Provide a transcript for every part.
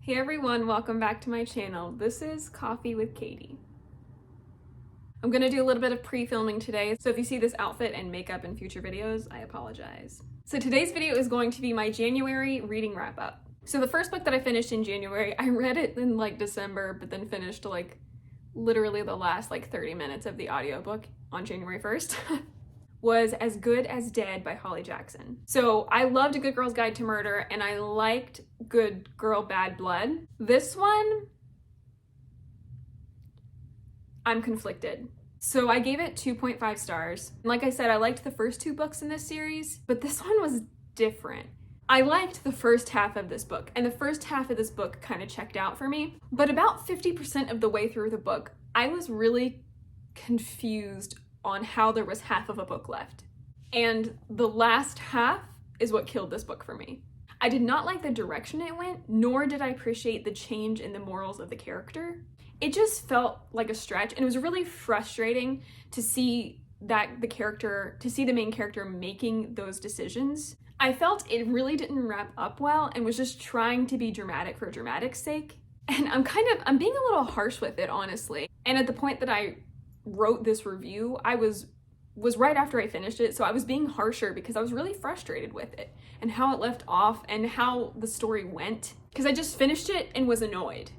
Hey everyone, welcome back to my channel. This is Coffee with Katie. I'm gonna do a little bit of pre-filming today, so if you see this outfit and makeup in future videos, I apologize. So today's video is going to be my January reading wrap-up. So the first book that I finished in January, I read it in like December, but then finished like literally the last like 30 minutes of the audiobook on January 1st. was As Good as Dead by Holly Jackson. So I loved A Good Girl's Guide to Murder and I liked Good Girl, Bad Blood. This one, I'm conflicted. So I gave it 2.5 stars. Like I said, I liked the first two books in this series, but this one was different. I liked the first half of this book, and the first half of this book kind of checked out for me. But about 50% of the way through the book, I was really confused on how there was half of a book left. And the last half is what killed this book for me. I did not like the direction it went, nor did I appreciate the change in the morals of the character. It just felt like a stretch, and it was really frustrating to see the main character making those decisions. I felt it really didn't wrap up well and was just trying to be dramatic for dramatic's sake. And I'm being a little harsh with it, honestly. And at the point that I wrote this review, I was right after I finished it, so I was being harsher because I was really frustrated with it and how it left off and how the story went, because I just finished it and was annoyed.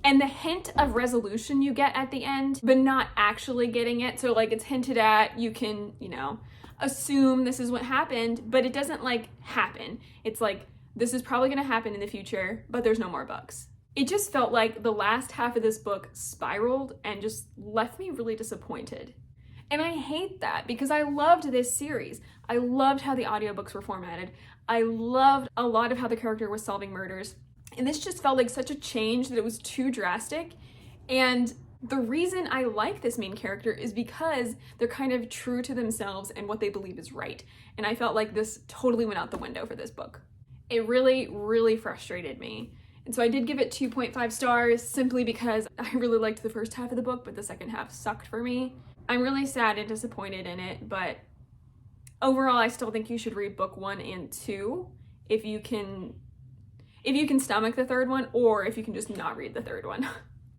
And the hint of resolution you get at the end, but not actually getting it, so like it's hinted at, you can, assume this is what happened, but it doesn't like happen. It's like, this is probably gonna happen in the future, but there's no more bugs. It just felt like the last half of this book spiraled and just left me really disappointed. And I hate that because I loved this series. I loved how the audiobooks were formatted. I loved a lot of how the character was solving murders. And this just felt like such a change that it was too drastic. And the reason I like this main character is because they're kind of true to themselves and what they believe is right. And I felt like this totally went out the window for this book. It really, really frustrated me. And so I did give it 2.5 stars simply because I really liked the first half of the book, but the second half sucked for me. I'm really sad and disappointed in it, but overall I still think you should read book 1 and 2 if you can stomach the third one, or if you can just not read the third one.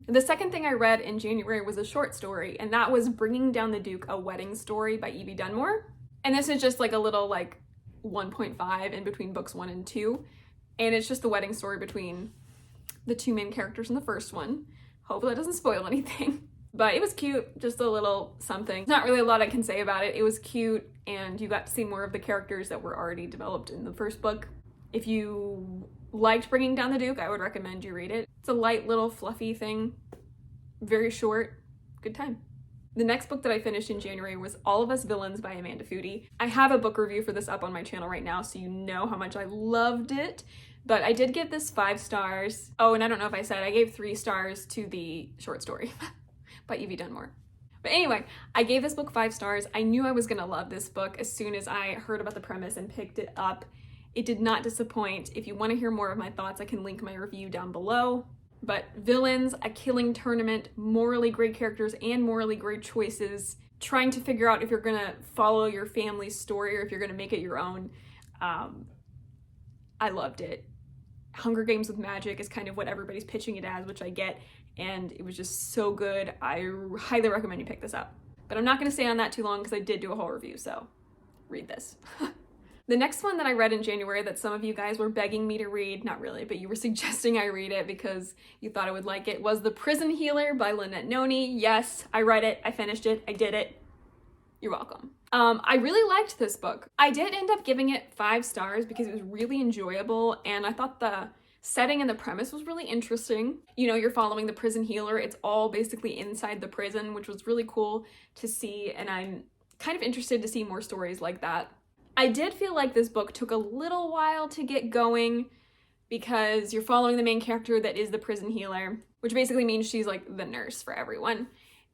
The second thing I read in January was a short story, and that was Bringing Down the Duke, A Wedding Story by Evie Dunmore. And this is just like a little like 1.5 in between books 1 and 2. And it's just the wedding story between the two main characters in the first one. Hopefully that doesn't spoil anything. But it was cute, just a little something. Not really a lot I can say about it. It was cute, and you got to see more of the characters that were already developed in the first book. If you liked Bringing Down the Duke, I would recommend you read it. It's a light little fluffy thing, very short, good time. The next book that I finished in January was All of Us Villains by Amanda Foody. I have a book review for this up on my channel right now, so you know how much I loved it. But I did give this 5 stars. Oh, and I don't know if I said, I gave 3 stars to the short story by Evie Dunmore. But anyway, I gave this book 5 stars. I knew I was gonna love this book as soon as I heard about the premise and picked it up. It did not disappoint. If you want to hear more of my thoughts, I can link my review down below. But villains, a killing tournament, morally great characters and morally great choices, trying to figure out if you're gonna follow your family's story or if you're gonna make it your own. I loved it. Hunger Games with magic is kind of what everybody's pitching it as, which I get, and it was just so good. I highly recommend you pick this up. But I'm not gonna stay on that too long because I did do a whole review, so read this. The next one that I read in January that some of you guys were begging me to read, not really, but you were suggesting I read it because you thought I would like it, was The Prison Healer by Lynette Noni. Yes, I read it, I finished it, I did it. You're welcome. I really liked this book. I did end up giving it 5 stars because it was really enjoyable, and I thought the setting and the premise was really interesting. You're following the prison healer. It's all basically inside the prison, which was really cool to see, and I'm kind of interested to see more stories like that. I did feel like this book took a little while to get going because you're following the main character that is the prison healer, which basically means she's like the nurse for everyone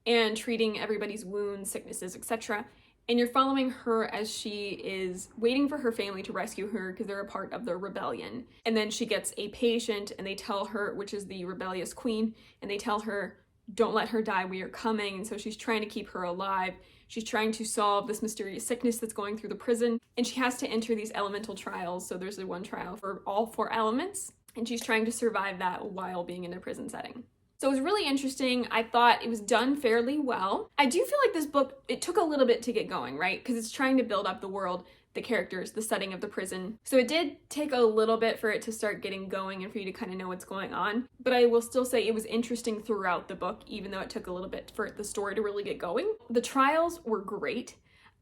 and treating everybody's wounds, sicknesses, etc. And you're following her as she is waiting for her family to rescue her because they're a part of the rebellion. And then she gets a patient and they tell her, which is the rebellious queen, and they tell her, don't let her die, we are coming. And so she's trying to keep her alive. She's trying to solve this mysterious sickness that's going through the prison, and she has to enter these elemental trials. So there's one trial for all 4 elements. and she's trying to survive that while being in a prison setting. So it was really interesting. I thought it was done fairly well. I do feel like this book, it took a little bit to get going, right? Because it's trying to build up the world, the characters, the setting of the prison. So it did take a little bit for it to start getting going and for you to kind of know what's going on. But I will still say it was interesting throughout the book, even though it took a little bit for the story to really get going. The trials were great,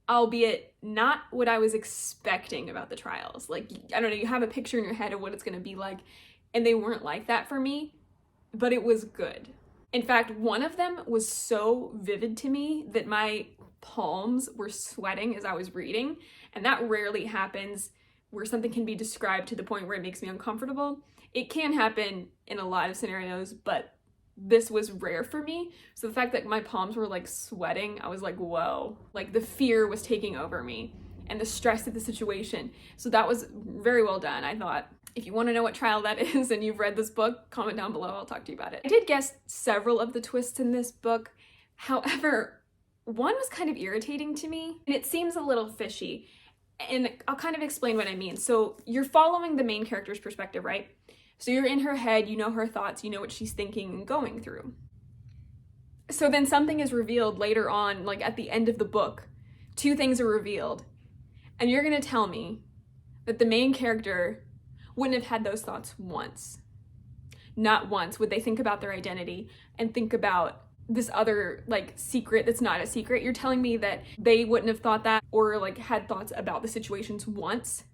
albeit not what I was expecting about the trials. Like, I don't know, you have a picture in your head of what it's going to be like, and they weren't like that for me, but it was good. In fact, one of them was so vivid to me that my palms were sweating as I was reading, and that rarely happens where something can be described to the point where it makes me uncomfortable. It can happen in a lot of scenarios, but this was rare for me. So the fact that my palms were like sweating, I was like, whoa, like the fear was taking over me and the stress of the situation. So that was very well done, I thought. If you want to know what trial that is and you've read this book, comment down below, I'll talk to you about it. I did guess several of the twists in this book. However, one was kind of irritating to me, and it seems a little fishy. And I'll kind of explain what I mean. So you're following the main character's perspective, right? So you're in her head, you know her thoughts, you know what she's thinking and going through. So then something is revealed later on, like at the end of the book. Two things are revealed. And you're gonna tell me that the main character wouldn't have had those thoughts once. Not once would they think about their identity and think about this other like secret that's not a secret. You're telling me that they wouldn't have thought that or like had thoughts about the situations once?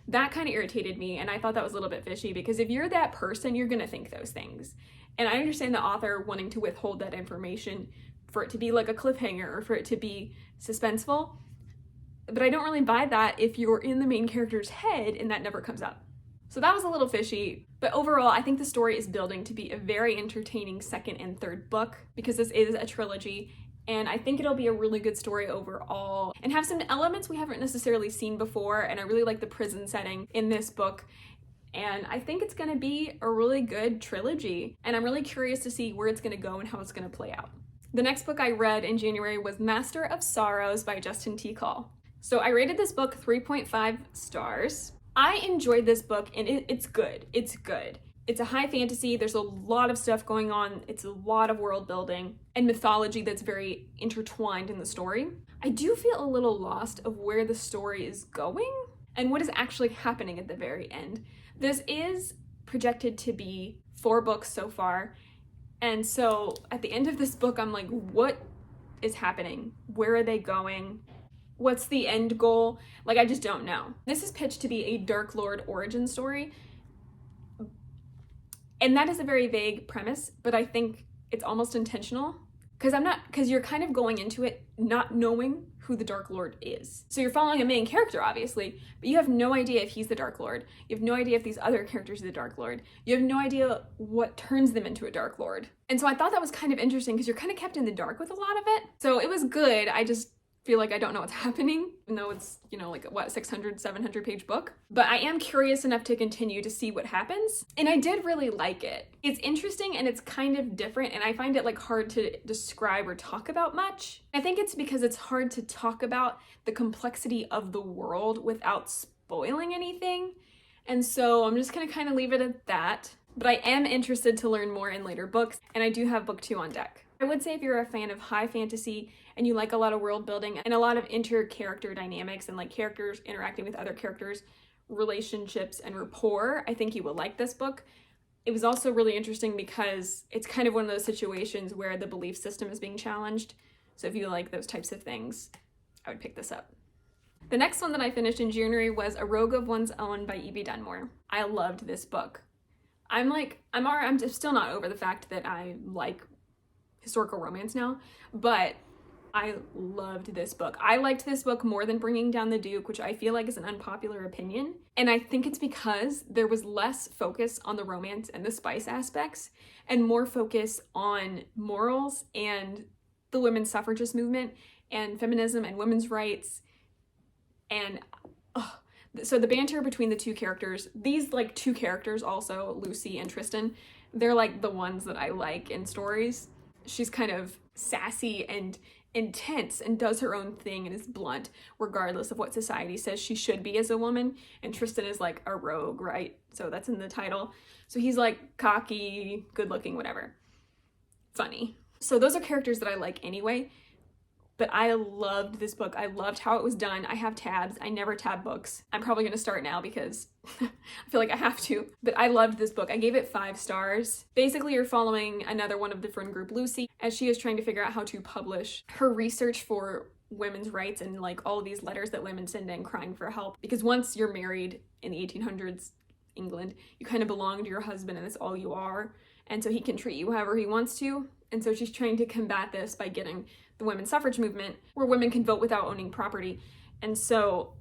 That kind of irritated me, and I thought that was a little bit fishy, because if you're that person, you're gonna think those things. And I understand the author wanting to withhold that information for it to be like a cliffhanger or for it to be suspenseful, but I don't really buy that if you're in the main character's head and that never comes up. So that was a little fishy, but overall, I think the story is building to be a very entertaining second and third book, because this is a trilogy, and I think it'll be a really good story overall and have some elements we haven't necessarily seen before, and I really like the prison setting in this book, and I think it's gonna be a really good trilogy, and I'm really curious to see where it's gonna go and how it's gonna play out. The next book I read in January was Master of Sorrows by Justin T. Call. So I rated this book 3.5 stars. I enjoyed this book, and it's good. It's good. It's a high fantasy. There's a lot of stuff going on. It's a lot of world building and mythology that's very intertwined in the story. I do feel a little lost of where the story is going and what is actually happening at the very end. This is projected to be 4 books so far. And so at the end of this book, I'm like, what is happening? Where are they going? What's the end goal? Like, I just don't know. This is pitched to be a Dark Lord origin story. And that is a very vague premise, but I think it's almost intentional. Because you're kind of going into it not knowing who the Dark Lord is. So you're following a main character, obviously, but you have no idea if he's the Dark Lord. You have no idea if these other characters are the Dark Lord. You have no idea what turns them into a Dark Lord. And so I thought that was kind of interesting, because you're kind of kept in the dark with a lot of it. So it was good. I just feel like I don't know what's happening, even though it's, you know, like what, 600, 700 page book. But I am curious enough to continue to see what happens. And I did really like it. It's interesting and it's kind of different, and I find it like hard to describe or talk about much. I think it's because it's hard to talk about the complexity of the world without spoiling anything. And so I'm just gonna kind of leave it at that. But I am interested to learn more in later books, and I do have book 2 on deck. I would say if you're a fan of high fantasy and you like a lot of world building and a lot of inter-character dynamics and like characters interacting with other characters, relationships and rapport, I think you will like this book. It was also really interesting because it's kind of one of those situations where the belief system is being challenged. So if you like those types of things, I would pick this up. The next one that I finished in January was A Rogue of One's Own by E.B. Dunmore. I loved this book. I'm still not over the fact that I like historical romance now, but I loved this book. I liked this book more than Bringing Down the Duke, which I feel like is an unpopular opinion. And I think it's because there was less focus on the romance and the spice aspects and more focus on morals and the women's suffragist movement and feminism and women's rights. And so the banter between the two characters, these like 2 characters also, Lucy and Tristan, they're like the ones that I like in stories. She's kind of sassy and intense and does her own thing and is blunt regardless of what society says she should be as a woman. And Tristan is like a rogue, right? So that's in the title. So he's like cocky, good looking, whatever. Funny. So those are characters that I like anyway. But I loved this book. I loved how it was done. I have tabs. I never tab books. I'm probably going to start now because I feel like I have to. But I loved this book. I gave it 5 stars. Basically, you're following another one of the friend group, Lucy, as she is trying to figure out how to publish her research for women's rights and like all of these letters that women send in crying for help. Because once you're married in the 1800s England, you kind of belong to your husband and that's all you are. And so he can treat you however he wants to. And so she's trying to combat this by getting the women's suffrage movement where women can vote without owning property. And so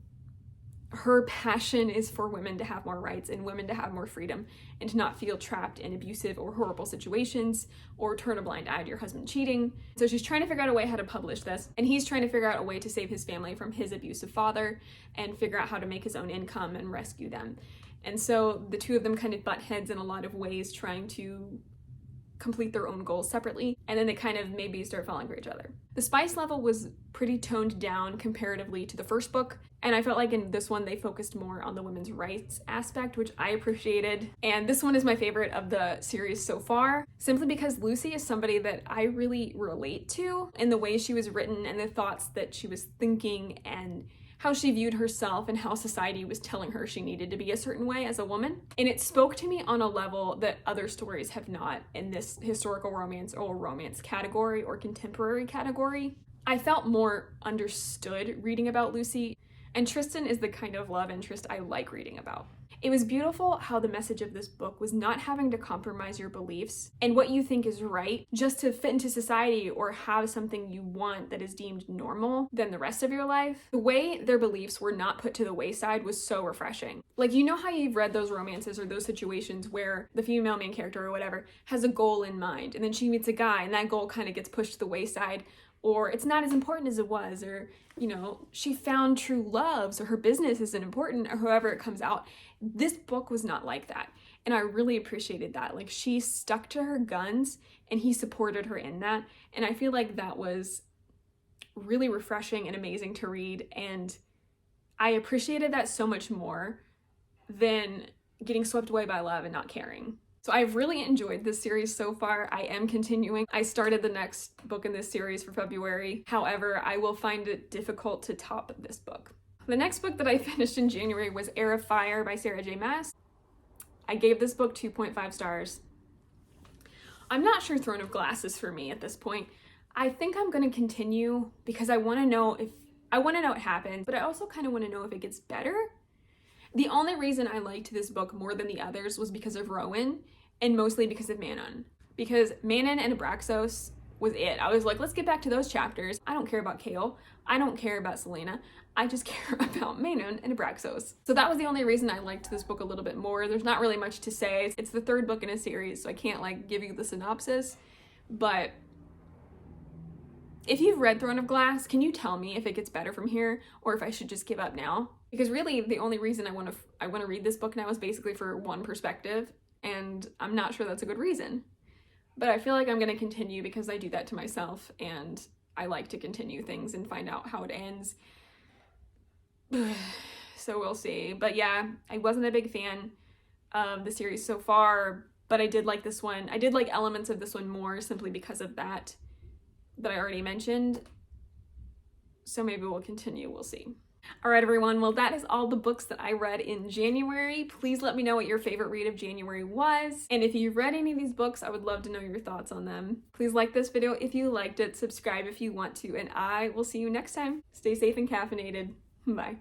her passion is for women to have more rights and women to have more freedom and to not feel trapped in abusive or horrible situations or turn a blind eye to your husband cheating. So she's trying to figure out a way how to publish this, and he's trying to figure out a way to save his family from his abusive father and figure out how to make his own income and rescue them. And so the two of them kind of butt heads in a lot of ways, trying to complete their own goals separately, and then they kind of maybe start falling for each other. The spice level was pretty toned down comparatively to the first book, and I felt like in this one they focused more on the women's rights aspect, which I appreciated. And this one is my favorite of the series so far, simply because Lucy is somebody that I really relate to in the way she was written and the thoughts that she was thinking and how she viewed herself and how society was telling her she needed to be a certain way as a woman. And it spoke to me on a level that other stories have not in this historical romance or romance category or contemporary category. I felt more understood reading about Lucy, and Tristan is the kind of love interest I like reading about. It was beautiful how the message of this book was not having to compromise your beliefs and what you think is right just to fit into society or have something you want that is deemed normal than the rest of your life. The way their beliefs were not put to the wayside was so refreshing. Like, you know how you've read those romances or those situations where the female main character or whatever has a goal in mind and then she meets a guy and that goal kind of gets pushed to the wayside, or it's not as important as it was, or, you know, she found true love, so her business isn't important, or however it comes out. This book was not like that, and I really appreciated that. Like, she stuck to her guns, and he supported her in that, and I feel like that was really refreshing and amazing to read, and I appreciated that so much more than getting swept away by love and not caring. So I've really enjoyed this series so far. I am continuing. I started the next book in this series for February. However, I will find it difficult to top this book. The next book that I finished in January was Heir by Sarah J. Maas. I gave this book 2.5 stars. I'm not sure Throne of Glass is for me at this point. I think I'm going to continue because I want to know what happens, but I also kind of want to know if it gets better. The only reason I liked this book more than the others was because of Rowan, and mostly because of Manon. Because Manon and Abraxos was it. I was like, let's get back to those chapters. I don't care about Kale. I don't care about Selena. I just care about Manon and Abraxos. So that was the only reason I liked this book a little bit more. There's not really much to say. It's the 3rd book in a series, so I can't like give you the synopsis. But if you've read Throne of Glass, can you tell me if it gets better from here or if I should just give up now? Because really the only reason I want to read this book now is basically for one perspective, and I'm not sure that's a good reason. But I feel like I'm going to continue because I do that to myself, and I like to continue things and find out how it ends. So we'll see. But yeah, I wasn't a big fan of the series so far, but I did like this one. I did like elements of this one more simply because of that I already mentioned. So maybe we'll continue, we'll see. All right, everyone. Well, that is all the books that I read in January. Please let me know what your favorite read of January was. And if you've read any of these books, I would love to know your thoughts on them. Please like this video if you liked it, subscribe if you want to, and I will see you next time. Stay safe and caffeinated. Bye.